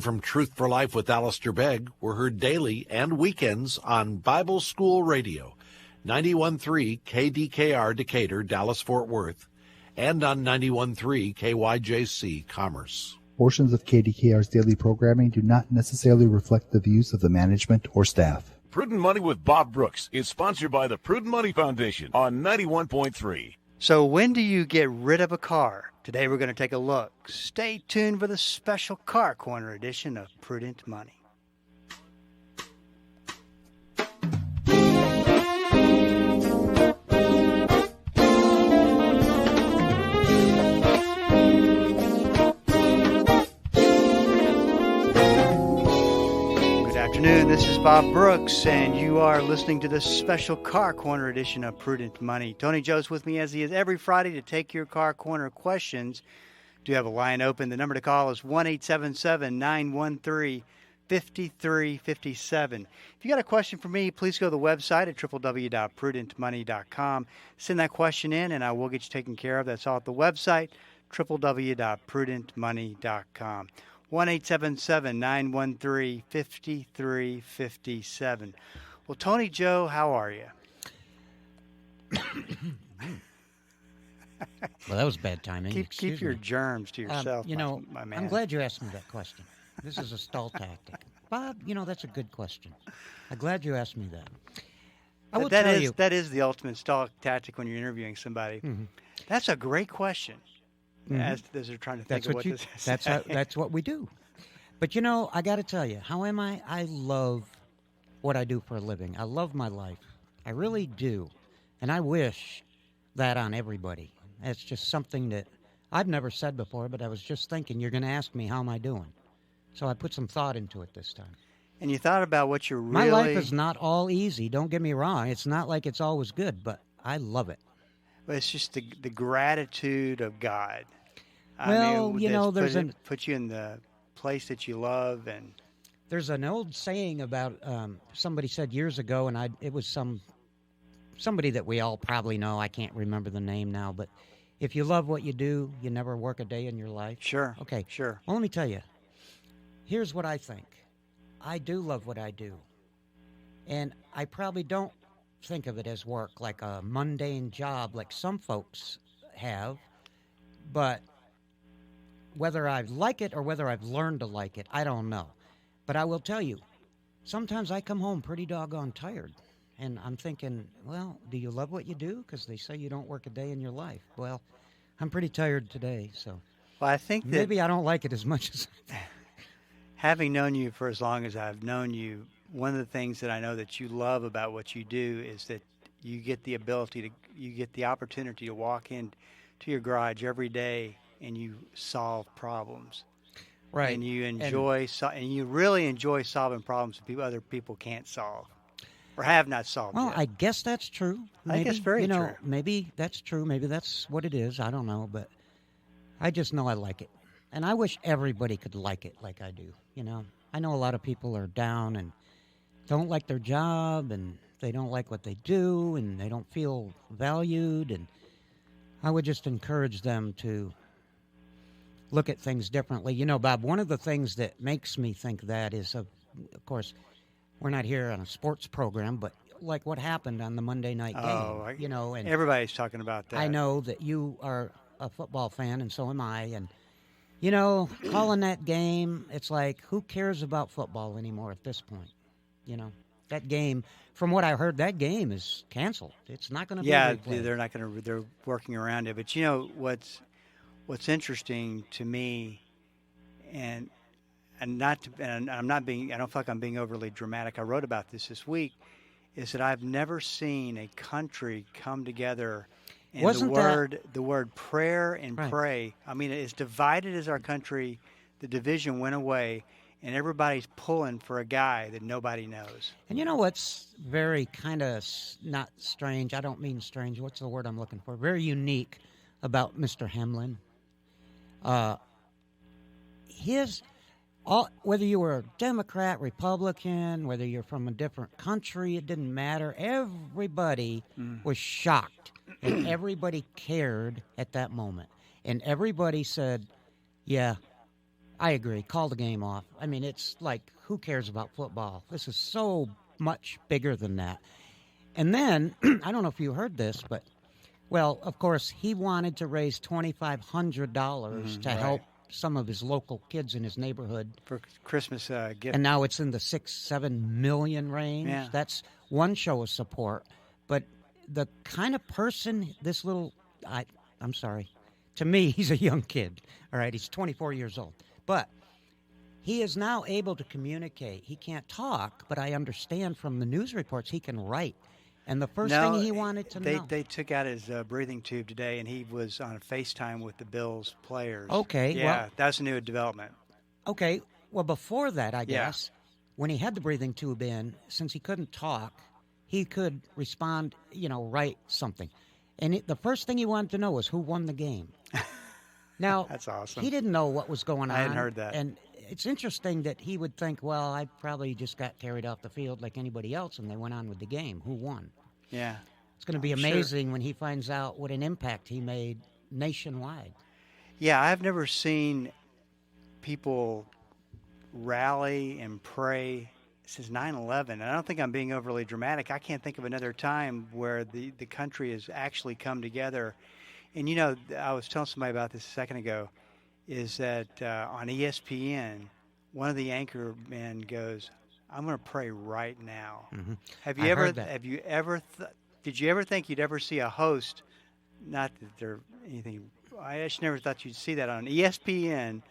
From Truth for Life with Alistair Begg, we're heard daily and weekends on Bible School Radio, 91.3 KDKR Decatur, Dallas-Fort Worth, and on 91.3 KYJC Commerce. Portions of KDKR's daily programming do not necessarily reflect the views of the management or staff. Prudent Money with Bob Brooks is sponsored by the Prudent Money Foundation on 91.3. So when do you get rid of a car? Today we're going to take a look. Stay tuned for the special Car Corner edition of Prudent Money. Good afternoon, this is Bob Brooks, and you are listening to the special Car Corner edition of Prudent Money. Tony Joe's with me as he is every Friday to take your Car Corner questions. Do you have a line open? The number to call is 1-877-913-5357. If you got a question for me, please go to the website at www.prudentmoney.com. Send that question in, and I will get you taken care of. That's all at the website, www.prudentmoney.com. 1-877-913-5357. Well, Tony Joe, how are you? Well, that was bad timing. Keep your germs to yourself, my man. I'm glad you asked me that question. This is a stall tactic. Bob, that's a good question. I'm glad you asked me that. That is the ultimate stall tactic when you're interviewing somebody. Mm-hmm. That's a great question. Mm-hmm. As they're trying to think of what this is. That's what we do. But, I got to tell you, how am I? I love what I do for a living. I love my life. I really do. And I wish that on everybody. It's just something that I've never said before, but I was just thinking, you're going to ask me, how am I doing? So I put some thought into it this time. And you thought about what you're really... My life is not all easy. Don't get me wrong. It's not like it's always good, but I love it. But it's just the gratitude of God. Put you in the place that you love, and there's an old saying about somebody said years ago, and it was somebody that we all probably know. I can't remember the name now, but if you love what you do, you never work a day in your life. Sure. Okay. Sure. Well, let me tell you. Here's what I think. I do love what I do, and I probably don't think of it as work, like a mundane job, like some folks have, but whether I like it or whether I've learned to like it, I don't know. But I will tell you, sometimes I come home pretty doggone tired. And I'm thinking, well, do you love what you do? Because they say you don't work a day in your life. Well, I'm pretty tired today, so well, I think that maybe I don't like it as much as having known you for as long as I've known you, one of the things that I know that you love about what you do is that you get the opportunity to walk into your garage every day and you solve problems, right? And you you really enjoy solving problems that other people can't solve or have not solved. Well, yet. I guess that's true. Maybe, I think it's very true. Maybe that's true. Maybe that's what it is. I don't know, but I just know I like it, and I wish everybody could like it like I do. I know a lot of people are down and don't like their job, and they don't like what they do, and they don't feel valued, and I would just encourage them to look at things differently. Bob, one of the things that makes me think that is, of course, we're not here on a sports program, but like what happened on the Monday night game. And everybody's talking about that. I know that you are a football fan, and so am I. And, calling that game, it's like, who cares about football anymore at this point? That game, from what I heard, that game is canceled. It's not going to be replayed. They're not going to. They're working around it. But what's interesting to me, and I don't feel like I'm being overly dramatic. I wrote about this week, is that I've never seen a country come together. And the word prayer and pray. I mean, as divided as our country, the division went away, and everybody's pulling for a guy that nobody knows. And what's very kind of not strange? I don't mean strange. What's the word I'm looking for? Very unique about Mr. Hamlin. Whether you were a Democrat, Republican, whether you're from a different country, it didn't matter. Everybody was shocked, and everybody cared at that moment. And everybody said, yeah, I agree. Call the game off. I mean, it's like, who cares about football? This is so much bigger than that. And then, I don't know if you heard this, but, well, of course, he wanted to raise $2,500 to help some of his local kids in his neighborhood. For Christmas gift. And now it's in the 6-7 million range. Yeah. That's one show of support. But the kind of person this little, I'm sorry, to me, he's a young kid. All right, he's 24 years old. But he is now able to communicate. He can't talk, but I understand from the news reports he can write. And the first thing he wanted to know. They took out his breathing tube today, and he was on a FaceTime with the Bills players. Okay. Yeah, well, that's a new development. Okay. Well, before that, I guess, when he had the breathing tube in, since he couldn't talk, he could respond, write something. And the first thing he wanted to know was who won the game. Now, that's awesome. He didn't know what was going on. I hadn't heard that. And it's interesting that he would think, well, I probably just got carried off the field like anybody else, and they went on with the game. Who won? Yeah. It's going to be amazing when he finds out what an impact he made nationwide. Yeah, I've never seen people rally and pray since 9/11. And I don't think I'm being overly dramatic. I can't think of another time where the country has actually come together. And, I was telling somebody about this a second ago, is that on ESPN, one of the anchor men goes, I'm going to pray right now. Mm-hmm. Did you ever think you'd ever see a host, not that there anything, I just never thought you'd see that on ESPN,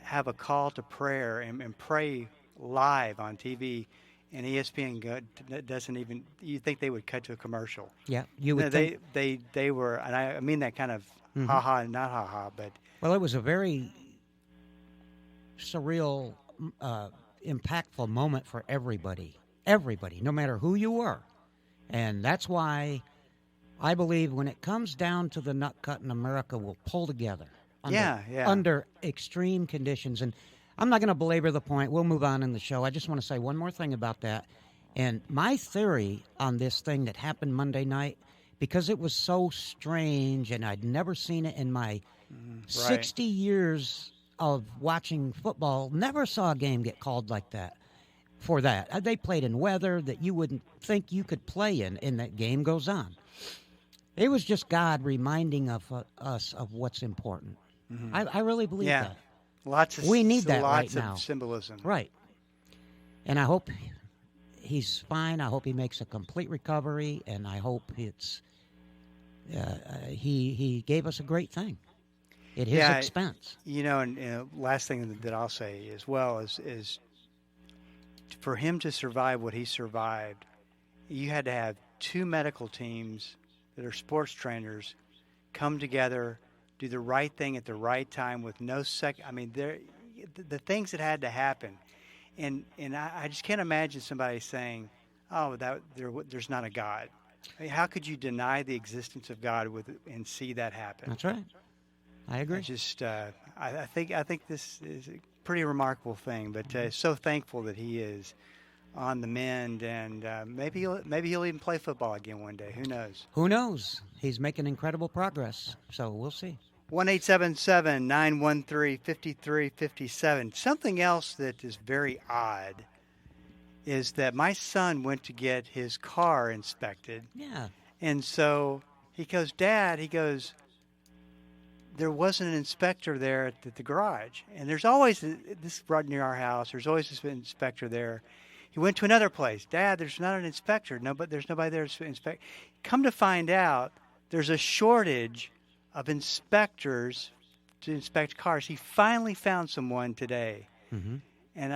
have a call to prayer and pray live on TV, and ESPN doesn't even, you think they would cut to a commercial. Yeah, you would think. They were, and I mean that kind of ha-ha and not ha-ha, but. Well, it was a very surreal, impactful moment for everybody, no matter who you were. And that's why I believe when it comes down to the nut cutting, America will pull together under extreme conditions. And I'm not going to belabor the point. We'll move on in the show. I just want to say one more thing about that. And my theory on this thing that happened Monday night, because it was so strange and I'd never seen it in my 60 years of watching football, never saw a game get called like that. For that, they played in weather that you wouldn't think you could play in, and that game goes on. It was just God reminding us of what's important. Mm-hmm. I really believe that. We need that lots right now. Of symbolism. Right. And I hope he's fine. I hope he makes a complete recovery, and I hope it's he gave us a great thing at his expense. And last thing that I'll say as well is for him to survive what he survived, you had to have two medical teams that are sports trainers come together, do the right thing at the right time with no second. I mean, the things that had to happen, and I just can't imagine somebody saying, "Oh, there's not a God." I mean, how could you deny the existence of God and see that happen? That's right. I agree. I think this is a pretty remarkable thing, but so thankful that he is on the mend, and maybe he'll even play football again one day. Who knows? Who knows? He's making incredible progress, so we'll see. 1-877-913-5357. Something else that is very odd is that my son went to get his car inspected. Yeah. And so he goes, Dad, there wasn't an inspector there at the garage. And there's always, this right near our house, there's always this inspector there. He went to another place. Dad, there's not an inspector. No, but there's nobody there to inspect. Come to find out, there's a shortage of inspectors to inspect cars. He finally found someone today. Mm-hmm. And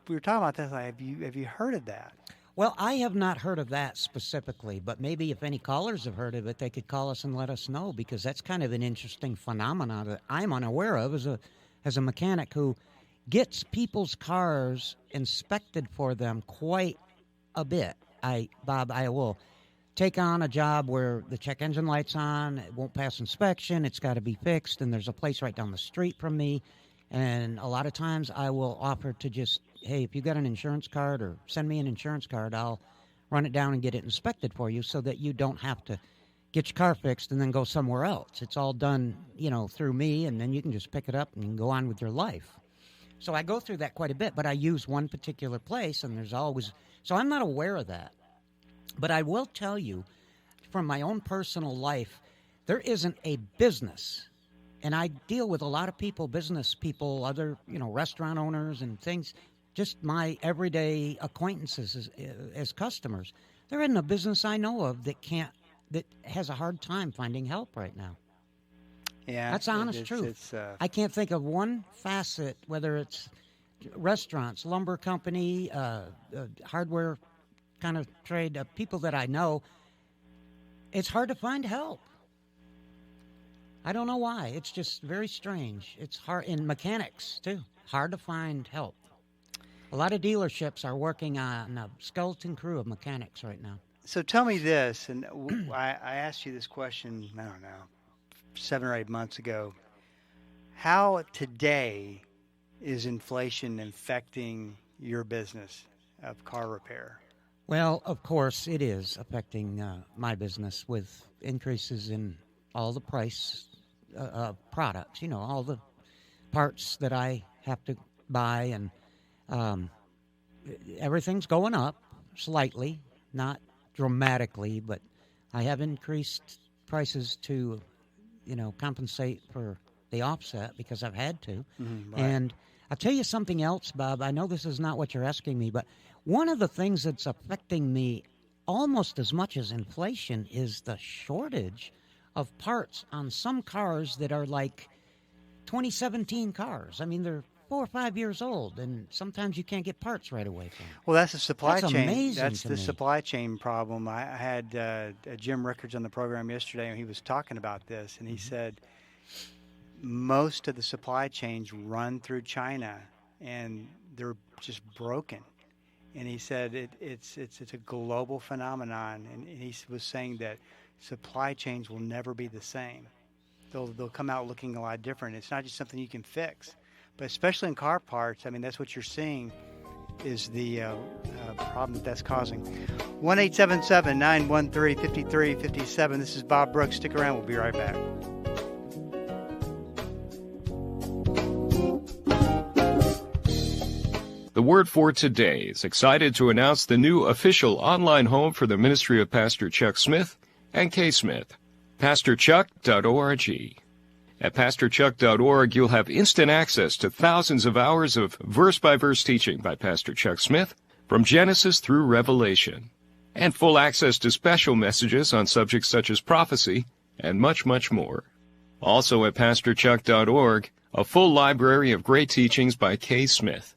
we were talking about that. Like, have you heard of that? Well, I have not heard of that specifically, but maybe if any callers have heard of it, they could call us and let us know, because that's kind of an interesting phenomenon that I'm unaware of as a mechanic who gets people's cars inspected for them quite a bit. Bob, I will take on a job where the check engine light's on, it won't pass inspection, it's got to be fixed, and there's a place right down the street from me. And a lot of times I will offer to just, hey, if you got an insurance card or send me an insurance card, I'll run it down and get it inspected for you so that you don't have to get your car fixed, and then go somewhere else. It's all done, through me, and then you can just pick it up and you can go on with your life. So I go through that quite a bit, but I use one particular place, and there's always... So I'm not aware of that. But I will tell you, from my own personal life, there isn't a business, and I deal with a lot of people, business people, other, restaurant owners and things, just my everyday acquaintances as customers. There isn't a business I know of that has a hard time finding help right now. Yeah, that's the honest truth. I can't think of one facet, whether it's restaurants, lumber company, hardware kind of trade, people that I know. It's hard to find help. I don't know why. It's just very strange. It's hard in mechanics too. Hard to find help. A lot of dealerships are working on a skeleton crew of mechanics right now. So tell me this, and I asked you this question, I don't know, 7 or 8 months ago. How today is inflation affecting your business of car repair? Well, of course, it is affecting my business with increases in all the price products, all the parts that I have to buy, and everything's going up slightly, not dramatically, but I have increased prices to compensate for the offset because I've had to. Right. And I'll tell you something else, Bob. I know this is not what you're asking me, but one of the things that's affecting me almost as much as inflation is the shortage of parts on some cars that are like 2017 cars. I mean, they're 4 or 5 years old, and sometimes you can't get parts right away from them. Well, that's the supply That's chain. amazing That's to the me. supply chain problem. I had Jim Rickards on the program yesterday, and he was talking about this, and he said most of the supply chains run through China, and they're just broken. And he said it's a global phenomenon, and he was saying that supply chains will never be the same. They'll come out looking a lot different. It's not just something you can fix. But especially in car parts, I mean, that's what you're seeing is the problem that's causing. 1-877-913-5357. This is Bob Brooks. Stick around. We'll be right back. The Word for Today is excited to announce the new official online home for the ministry of Pastor Chuck Smith and Kay Smith, pastorchuck.org. At pastorchuck.org, you'll have instant access to thousands of hours of verse-by-verse teaching by Pastor Chuck Smith from Genesis through Revelation, and full access to special messages on subjects such as prophecy and much, much more. Also at pastorchuck.org, a full library of great teachings by Kay Smith,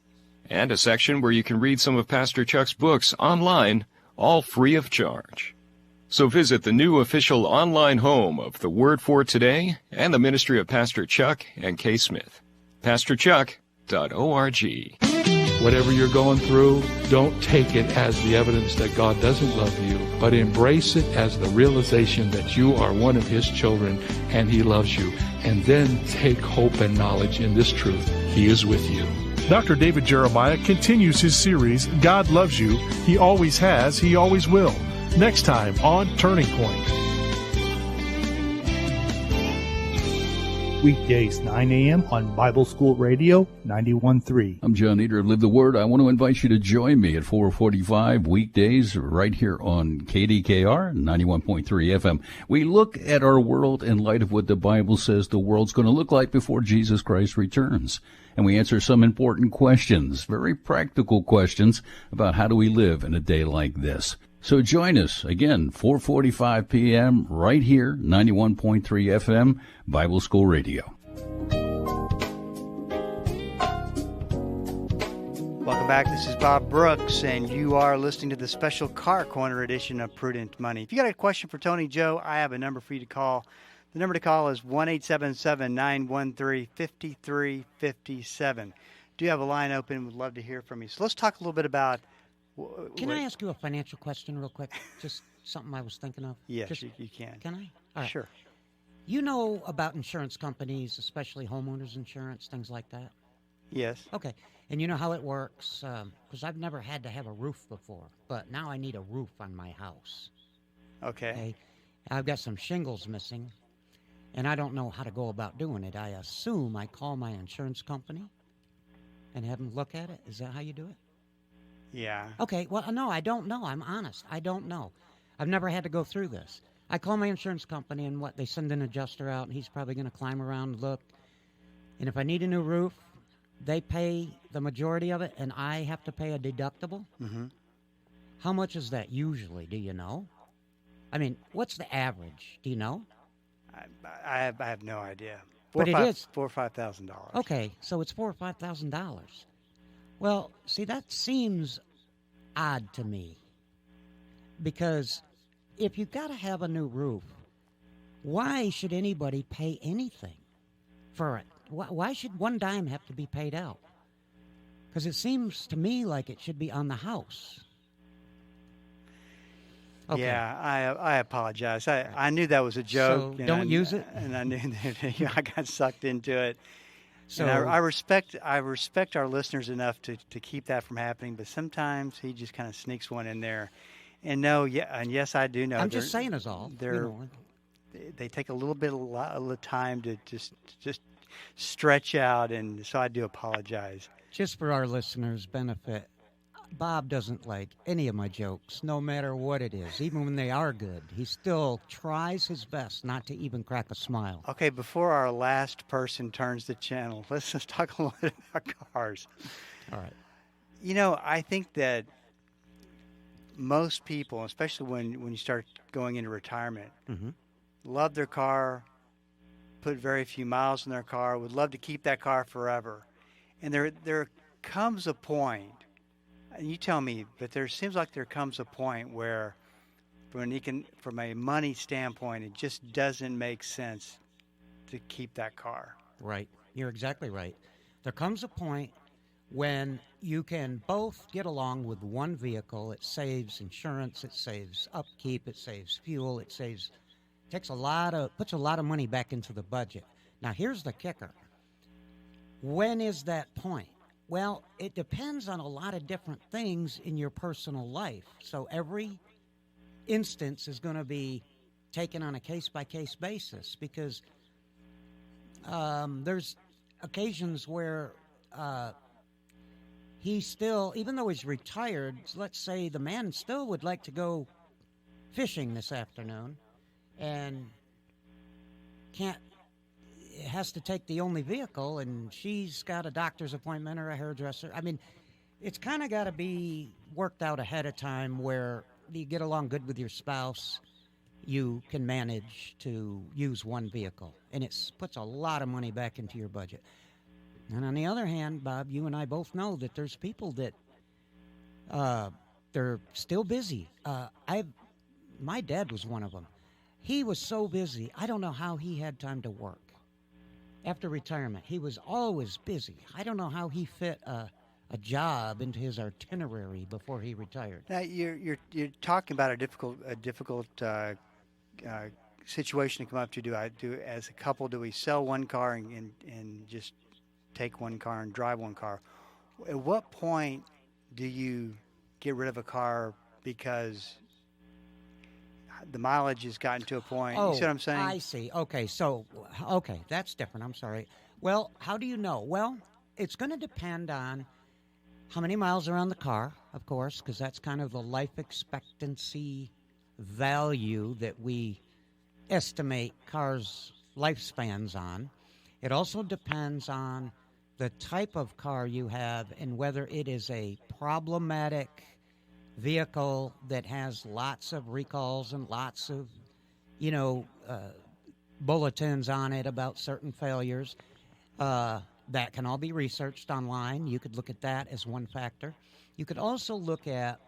and a section where you can read some of Pastor Chuck's books online, all free of charge. So visit the new official online home of the Word for Today and the ministry of Pastor Chuck and Kay Smith. pastorchuck.org. Whatever you're going through, don't take it as the evidence that God doesn't love you, but embrace it as the realization that you are one of His children and He loves you. And then take hope and knowledge in this truth. He is with you. Dr. David Jeremiah continues his series, God Loves You, He Always Has, He Always Will. Next time on Turning Point. Weekdays, 9 a.m. on Bible School Radio 91.3. I'm John Eder of Live the Word. I want to invite you to join me at 4:45 weekdays right here on KDKR 91.3 FM. We look at our world in light of what the Bible says the world's going to look like before Jesus Christ returns. And we answer some important questions, very practical questions about how do we live in a day like this. So join us again, 4:45 p.m. right here, 91.3 FM, Bible School Radio. Welcome back. This is Bob Brooks, and you are listening to the special Car Corner edition of Prudent Money. If you got a question for Tony Joe, I have a number for you to call. The number to call is 1-877-913-5357. Do you have a line open? Would love to hear from you. So let's talk a little bit about... Can I ask you a financial question real quick? Just something I was thinking of. Yes, Just, you can. Can I? All right. Sure. You know about insurance companies, especially homeowners insurance, things like that? Yes. Okay. And you know how it works? Because I've never had to have a roof before, but now I need a roof on my house. Okay. I've got some shingles missing, and I don't know how to go about doing it. I assume I call my insurance company and have them look at it. Is that how you do it? Yeah. Okay, well, no, I don't know. I'm honest. I don't know. I've never had to go through this. I call my insurance company, and they send an adjuster out, and he's probably going to climb around and look. And if I need a new roof, they pay the majority of it, and I have to pay a deductible? Mm-hmm. How much is that usually? Do you know? I mean, what's the average? Do you know? I have no idea. But it is $4,000 or $5,000. Okay, so it's $4,000 or $5,000. Well, see, that seems odd to me, because if you've got to have a new roof, why should anybody pay anything for it? Why should one dime have to be paid out? Because it seems to me like it should be on the house. Okay. Yeah, I apologize. I knew that was a joke. So don't use it? And I knew that I got sucked into it. So and I respect our listeners enough to keep that from happening, but sometimes he just kind of sneaks one in there. And yes, I do know. I'm just saying is all. They take a little bit of time to just stretch out, and so I do apologize. Just for our listeners' benefit, Bob doesn't like any of my jokes, no matter what it is. Even when they are good, he still tries his best not to even crack a smile. Okay, before our last person turns the channel, let's just talk a little bit about cars. All right. You know, I think that most people, especially when you start going into retirement, love their car, put very few miles in their car, would love to keep that car forever. And there comes a point, and you tell me, but there seems like there comes a point where, from a money standpoint, it just doesn't make sense to keep that car. Right. You're exactly right. There comes a point when you can both get along with one vehicle. It saves insurance, it saves upkeep, it saves fuel, puts a lot of money back into the budget. Now, here's the kicker. When is that point? Well, it depends on a lot of different things in your personal life. So every instance is going to be taken on a case-by-case basis, because there's occasions where he still, even though he's retired, let's say the man still would like to go fishing this afternoon and has to take the only vehicle, and she's got a doctor's appointment or a hairdresser. I mean, it's kind of got to be worked out ahead of time where you get along good with your spouse, you can manage to use one vehicle, and it puts a lot of money back into your budget. And on the other hand, Bob, you and I both know that there's people that they're still busy. My dad was one of them. He was so busy, I don't know how he had time to work. After retirement, he was always busy. I don't know how he fit a job into his itinerary before he retired. Now, you're talking about a difficult situation to come up to. Do as a couple? Do we sell one car and just take one car and drive one car? At what point do you get rid of a car because the mileage has gotten to a point? Oh, you see what I'm saying? I see. Okay, that's different. I'm sorry. Well, how do you know? Well, it's going to depend on how many miles are on the car, of course, because that's kind of the life expectancy value that we estimate cars' lifespans on. It also depends on the type of car you have and whether it is a problematic vehicle that has lots of recalls and lots of, bulletins on it about certain failures. That can all be researched online. You could look at that as one factor. You could also look at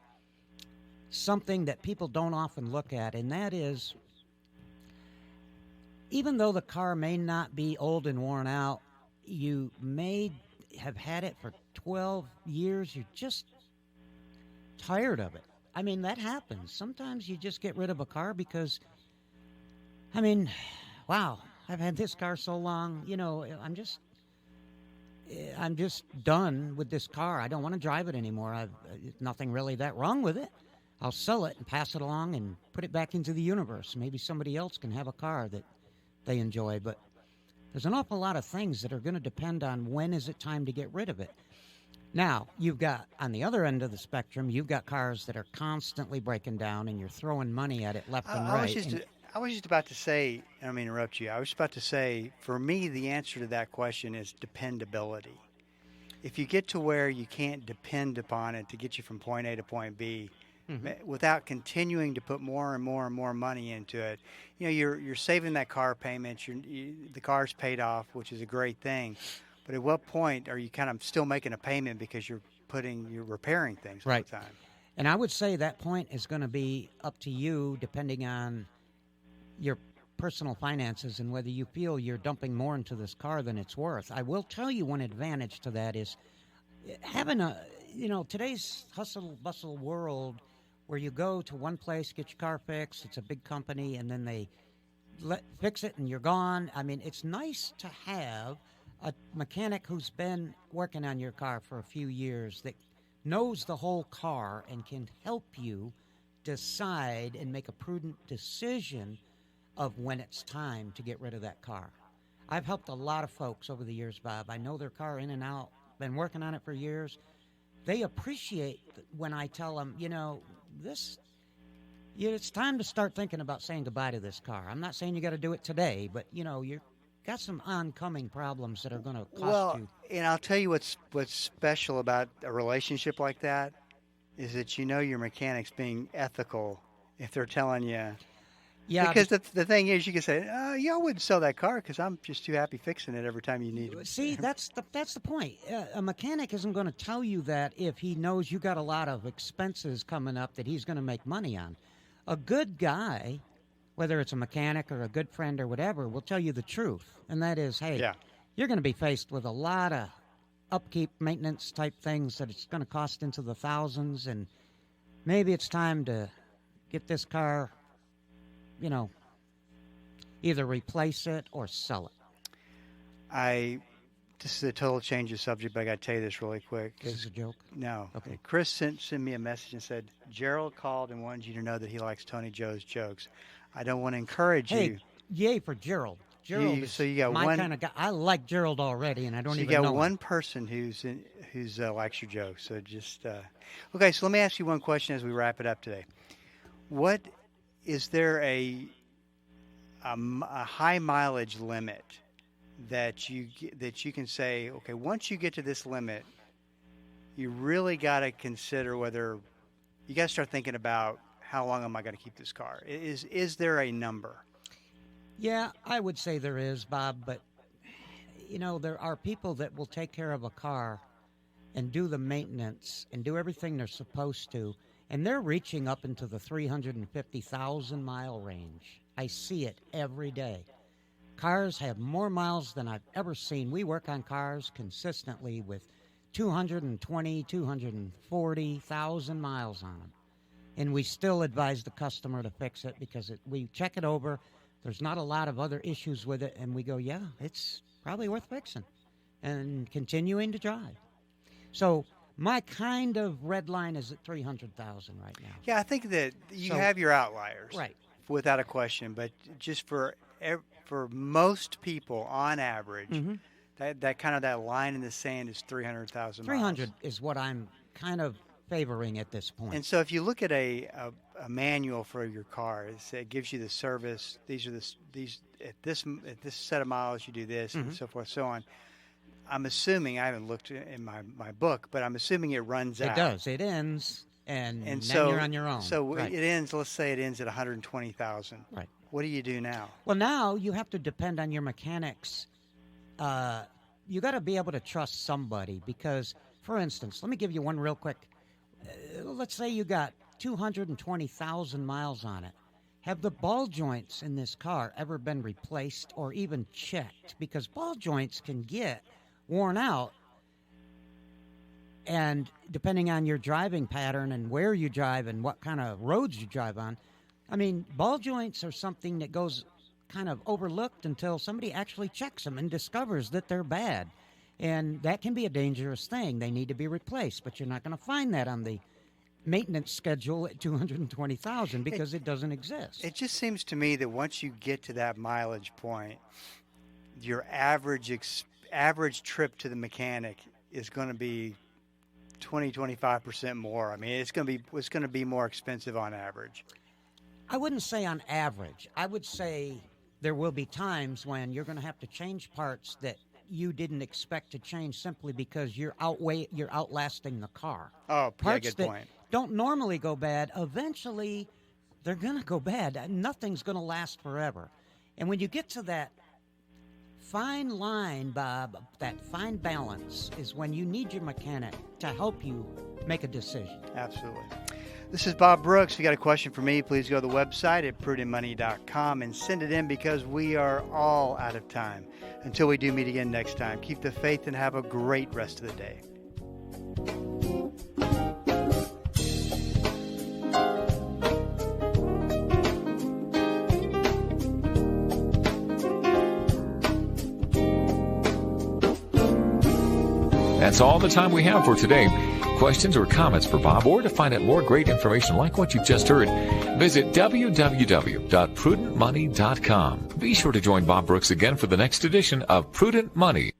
something that people don't often look at, and that is, even though the car may not be old and worn out, you may have had it for 12 years. You're just tired of it. I mean, that happens. Sometimes you just get rid of a car because, wow, I've had this car so long, I'm just done with this car. I don't want to drive it anymore. Nothing really that wrong with it. I'll sell it and pass it along and put it back into the universe. Maybe somebody else can have a car that they enjoy. But there's an awful lot of things that are going to depend on when is it time to get rid of it. Now, you've got, on the other end of the spectrum, you've got cars that are constantly breaking down, and you're throwing money at it left and right. I was just about to say, I don't mean to interrupt you, I was just about to say, for me, the answer to that question is dependability. If you get to where you can't depend upon it to get you from point A to point B, without continuing to put more and more and more money into it, you're saving that car payment, the car's paid off, which is a great thing. But at what point are you kind of still making a payment because you're repairing things all the time? And I would say that point is going to be up to you, depending on your personal finances and whether you feel you're dumping more into this car than it's worth. I will tell you one advantage to that is having today's hustle bustle world where you go to one place, get your car fixed, it's a big company, and then they fix it and you're gone. I mean, it's nice to have a mechanic who's been working on your car for a few years that knows the whole car and can help you decide and make a prudent decision of when it's time to get rid of that car. I've helped a lot of folks over the years, Bob. I know their car in and out, been working on it for years. They appreciate when I tell them, it's time to start thinking about saying goodbye to this car. I'm not saying you got to do it today, but, you're got some oncoming problems that are going to cost you. And I'll tell you what's special about a relationship like that is that your mechanic's being ethical if they're telling you. Yeah. Because the thing is, you can say, I wouldn't sell that car because I'm just too happy fixing it every time you need it. See, that's the point. A mechanic isn't going to tell you that if he knows you got a lot of expenses coming up that he's going to make money on. A good guy, whether it's a mechanic or a good friend or whatever, will tell you the truth. And that is, hey, you're going to be faced with a lot of upkeep, maintenance type things that it's going to cost into the thousands. And maybe it's time to get this car, either replace it or sell it. This is a total change of subject, but I got to tell you this really quick. This is a joke? No. Okay. Chris sent me a message and said, Gerald called and wanted you to know that he likes Tony Joe's jokes. I don't want to encourage you. Hey, yay for Gerald. Gerald is my kind of guy. I like Gerald already, and I don't even know you got one him. person who's likes your jokes. So just okay. So let me ask you one question as we wrap it up today. What is there a high mileage limit that you can say, okay, once you get to this limit, you really got to consider whether you got to start thinking about how long am I going to keep this car? Is there a number? Yeah, I would say there is, Bob, but there are people that will take care of a car and do the maintenance and do everything they're supposed to, and they're reaching up into the 350,000 mile range. I see it every day. Cars have more miles than I've ever seen. We work on cars consistently with 220, 240,000 miles on them. And we still advise the customer to fix it because we check it over. There's not a lot of other issues with it. And we go, yeah, it's probably worth fixing and continuing to drive. So my kind of red line is at 300,000 right now. Yeah, I think that you have your outliers. Right. Without a question. But just for most people, on average, that kind of that line in the sand is 300,000 miles. 300 is what I'm kind of favoring at this point. And so if you look at a manual for your car, it gives you the service. These are these at this set of miles you do this and so forth, so on. I'm assuming, I haven't looked in my book, but I'm assuming it runs out. It does. It ends, and then so you're on your own. So right. It ends. Let's say it ends at 120,000. Right. What do you do now? Well, now you have to depend on your mechanics. You got to be able to trust somebody because, for instance, let me give you one real quick. Let's say you got 220,000 miles on it. Have the ball joints in this car ever been replaced or even checked? Because ball joints can get worn out, and depending on your driving pattern and where you drive and what kind of roads you drive on, I mean, ball joints are something that goes kind of overlooked until somebody actually checks them and discovers that they're bad. And that can be a dangerous thing. They need to be replaced, but you're not going to find that on the maintenance schedule at $220,000 because it doesn't exist. It just seems to me that once you get to that mileage point, your average trip to the mechanic is going to be 20-25% more. I mean, it's going to be more expensive on average. I wouldn't say on average. I would say there will be times when you're going to have to change parts that you didn't expect to change simply because you're outlasting the car. Oh, parts good that point. Don't normally go bad. Eventually, they're going to go bad. Nothing's going to last forever. And when you get to that fine line, Bob, that fine balance is when you need your mechanic to help you make a decision. Absolutely. This is Bob Brooks. If you got a question for me, please go to the website at prudentmoney.com and send it in because we are all out of time. Until we do meet again next time, keep the faith and have a great rest of the day. That's all the time we have for today. Questions or comments for Bob, or to find out more great information like what you've just heard, visit www.prudentmoney.com. Be sure to join Bob Brooks again for the next edition of Prudent Money.